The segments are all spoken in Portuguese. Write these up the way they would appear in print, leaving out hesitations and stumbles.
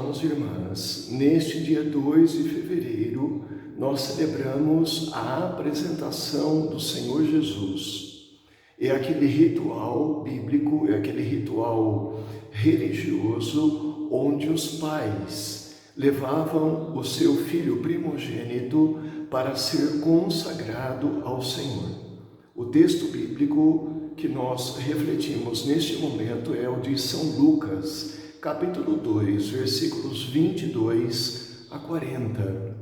irmãos e irmãs, neste dia 2 de fevereiro, nós celebramos a apresentação do Senhor Jesus. É aquele ritual bíblico, é aquele ritual religioso, onde os pais levavam o seu filho primogênito para ser consagrado ao Senhor. O texto bíblico que nós refletimos neste momento é o de São Lucas, capítulo 2, versículos 22 a 40.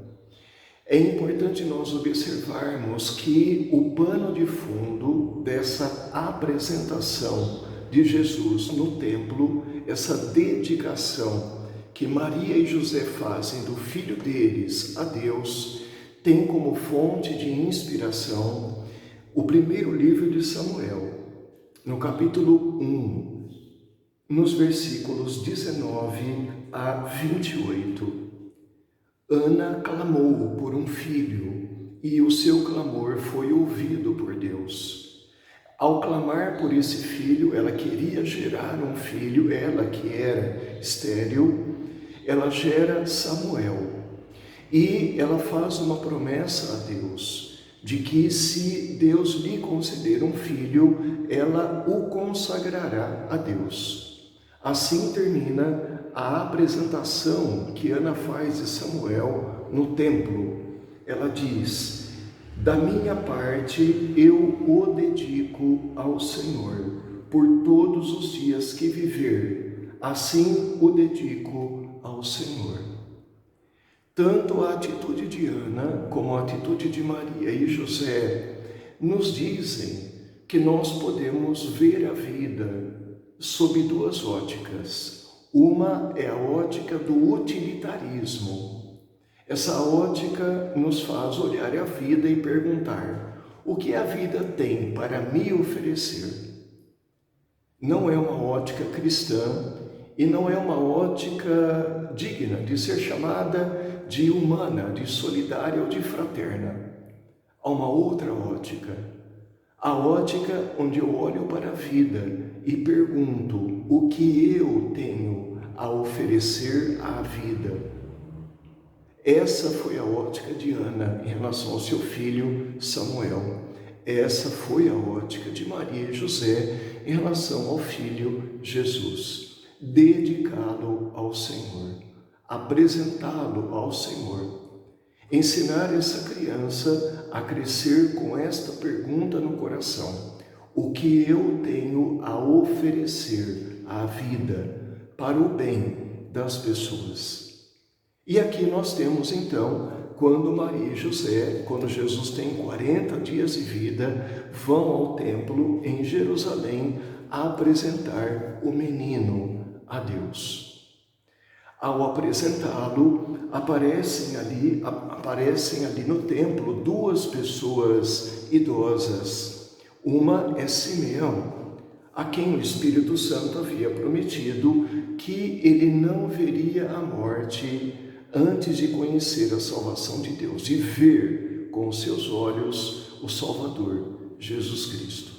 É importante nós observarmos que o pano de fundo dessa apresentação de Jesus no templo, essa dedicação que Maria e José fazem do filho deles a Deus, tem como fonte de inspiração o primeiro livro de Samuel, no capítulo 1, nos versículos 19 a 28. Ana clamou por um filho, e o seu clamor foi ouvido por Deus. Ao clamar por esse filho, ela queria gerar um filho, ela que era estéril, ela gera Samuel. E ela faz uma promessa a Deus, de que se Deus lhe conceder um filho, ela o consagrará a Deus. Assim termina a apresentação que Ana faz de Samuel no templo. Ela diz: da minha parte eu o dedico ao Senhor, por todos os dias que viver, assim o dedico ao Senhor. Tanto a atitude de Ana como a atitude de Maria e José nos dizem que nós podemos ver a vida sob duas óticas. Uma é a ótica do utilitarismo. Essa ótica nos faz olhar a vida e perguntar: o que a vida tem para me oferecer? Não é uma ótica cristã e não é uma ótica digna de ser chamada de humana, de solidária ou de fraterna. Há uma outra ótica, a ótica onde eu olho para a vida e pergunto: o que eu tenho a oferecer à vida? Essa foi a ótica de Ana em relação ao seu filho Samuel. Essa foi a ótica de Maria e José em relação ao filho Jesus. Dedicá-lo ao Senhor, apresentá-lo ao Senhor. Ensinar essa criança a crescer com esta pergunta no coração: o que eu tenho a oferecer à vida para o bem das pessoas? E aqui nós temos então, quando Maria e José, quando Jesus tem 40 dias de vida, vão ao templo em Jerusalém apresentar o menino a Deus. Ao apresentá-lo, aparecem ali no templo duas pessoas idosas. Uma é Simeão, a quem o Espírito Santo havia prometido que ele não veria a morte antes de conhecer a salvação de Deus e ver com os seus olhos o Salvador, Jesus Cristo.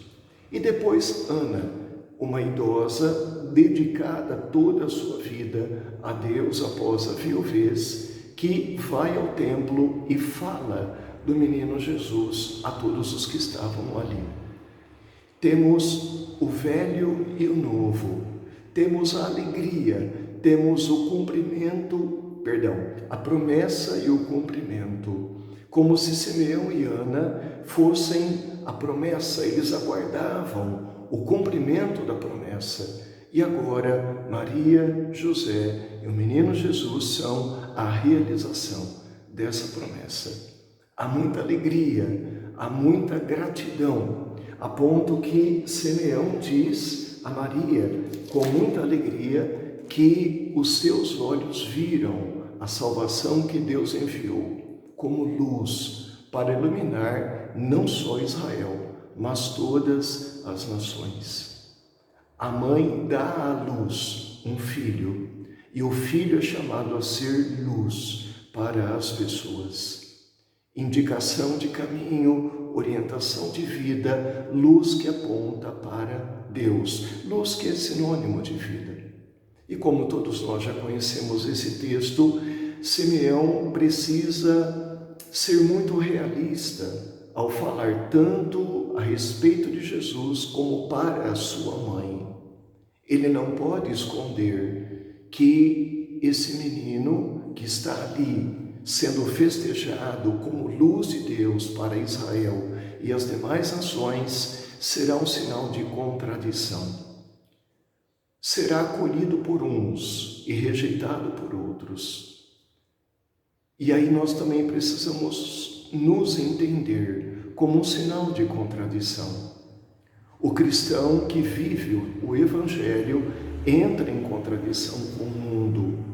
E depois Ana, uma idosa dedicada toda a sua vida a Deus após a viuvez, que vai ao templo e fala do menino Jesus a todos os que estavam ali. Temos o velho e o novo, temos a alegria, temos o a promessa e o cumprimento. Como se Simeão e Ana fossem a promessa, eles aguardavam o cumprimento da promessa. E agora Maria, José e o menino Jesus são a realização dessa promessa. Há muita alegria, há muita gratidão, a ponto que Simeão diz a Maria, com muita alegria, que os seus olhos viram a salvação que Deus enviou como luz para iluminar não só Israel, mas todas as nações. A mãe dá à luz um filho, e o filho é chamado a ser luz para as pessoas. Indicação de caminho, orientação de vida, luz que aponta para Deus, luz que é sinônimo de vida. E como todos nós já conhecemos esse texto, Simeão precisa ser muito realista ao falar tanto a respeito de Jesus como para a sua mãe. Ele não pode esconder que esse menino que está ali sendo festejado como luz de Deus para Israel e as demais nações será um sinal de contradição. Será acolhido por uns e rejeitado por outros. E aí nós também precisamos nos entender como um sinal de contradição. O cristão que vive o Evangelho entra em contradição com o mundo.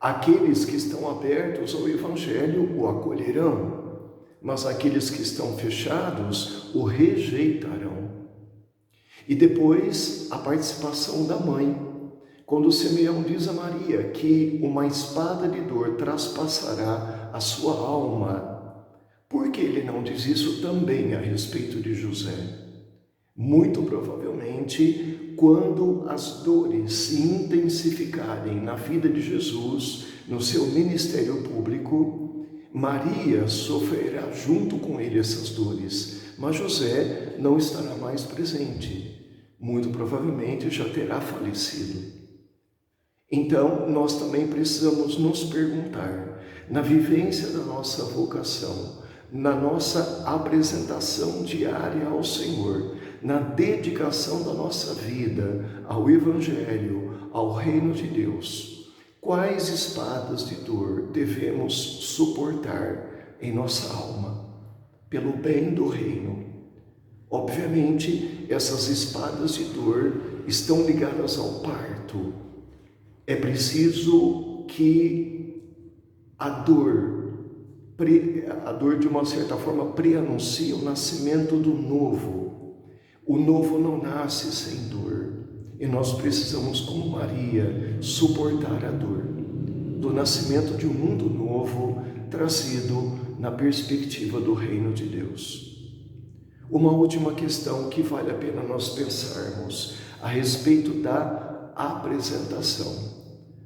Aqueles que estão abertos ao Evangelho o acolherão, mas aqueles que estão fechados o rejeitarão. E depois a participação da mãe, quando Simeão diz a Maria que uma espada de dor traspassará a sua alma. Por que ele não diz isso também a respeito de José? Muito provavelmente, quando as dores se intensificarem na vida de Jesus, no seu ministério público, Maria sofrerá junto com ele essas dores, mas José não estará mais presente. Muito provavelmente já terá falecido. Então, nós também precisamos nos perguntar, na vivência da nossa vocação, na nossa apresentação diária ao Senhor, na dedicação da nossa vida ao Evangelho, ao Reino de Deus, quais espadas de dor devemos suportar em nossa alma, pelo bem do Reino? Obviamente, essas espadas de dor estão ligadas ao parto. É preciso que a dor de uma certa forma preanuncia o nascimento do novo. O novo não nasce sem dor. E nós precisamos, como Maria, suportar a dor do nascimento de um mundo novo trazido na perspectiva do reino de Deus. Uma última questão que vale a pena nós pensarmos a respeito da apresentação.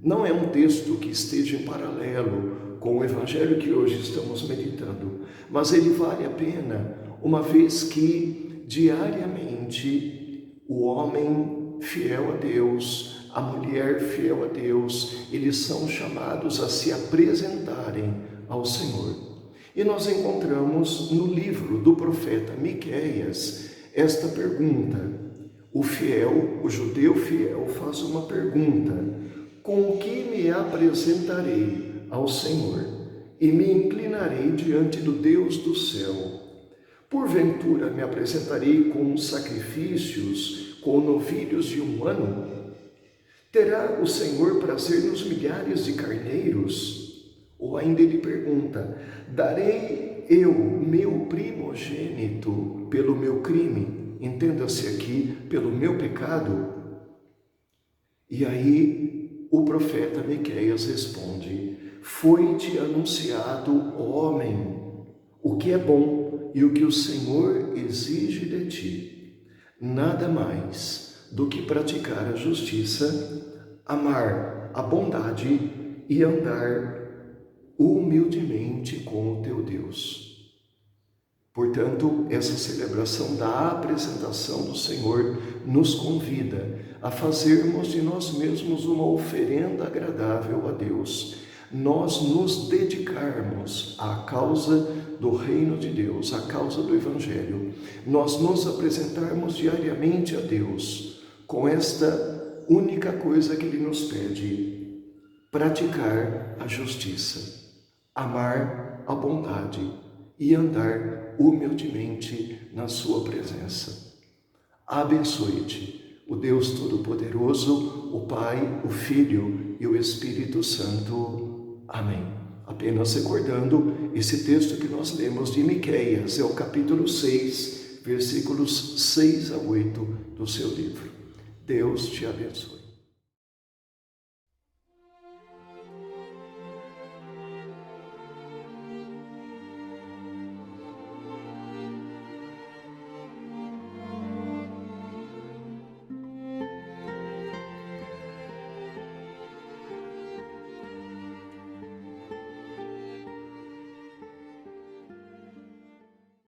Não é um texto que esteja em paralelo com o Evangelho que hoje estamos meditando, mas ele vale a pena, uma vez que diariamente o homem fiel a Deus, a mulher fiel a Deus, eles são chamados a se apresentarem ao Senhor. E nós encontramos no livro do profeta Miqueias esta pergunta. O judeu fiel faz uma pergunta: com que me apresentarei ao Senhor e me inclinarei diante do Deus do céu? Porventura me apresentarei com sacrifícios, com novilhos de um ano? Terá o Senhor prazer nos milhares de carneiros? Ou ainda ele pergunta: darei eu meu primogênito pelo meu crime? Entenda-se aqui, pelo meu pecado. E aí o profeta Miqueias responde: foi-te anunciado, homem, o que é bom e o que o Senhor exige de ti, nada mais do que praticar a justiça, amar a bondade e andar humildemente com o teu Deus. Portanto, essa celebração da apresentação do Senhor nos convida a fazermos de nós mesmos uma oferenda agradável a Deus, nós nos dedicarmos à causa do reino de Deus, à causa do Evangelho, nós nos apresentarmos diariamente a Deus com esta única coisa que Ele nos pede: praticar a justiça, amar a bondade e andar humildemente na sua presença. Abençoe-te o Deus Todo-Poderoso, o Pai, o Filho e o Espírito Santo. Amém. Apenas recordando esse texto que nós lemos de Miqueias, é o capítulo 6, versículos 6 a 8 do seu livro. Deus te abençoe.